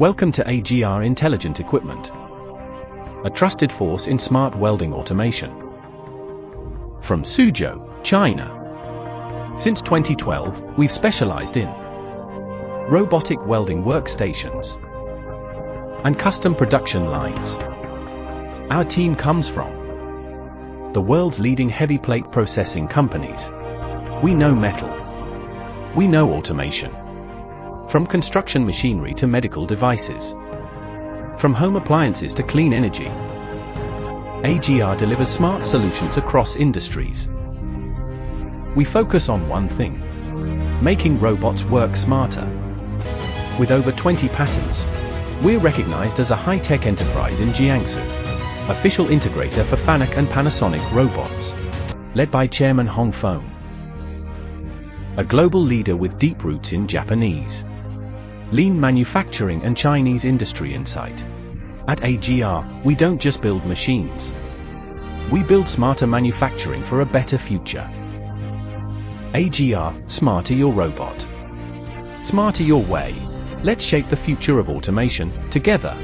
Welcome to AGR Intelligent Equipment, a trusted force in smart welding automation. From Suzhou, China. Since 2012, we've specialized in robotic welding workstations and custom production lines. Our team comes from the world's leading heavy plate processing companies. We know metal. We know automation. From construction machinery to medical devices. From home appliances to clean energy. AGR delivers smart solutions across industries. We focus on one thing: making robots work smarter. With over 20 patents, we're recognized as a high-tech enterprise in Jiangsu, official integrator for FANUC and Panasonic robots, led by Chairman Hong Feng. A global leader with deep roots in Japanese, lean manufacturing and Chinese industry insight. At AGR, we don't just build machines. We build smarter manufacturing for a better future. AGR, smarter your robot. Smarter your way. Let's shape the future of automation together.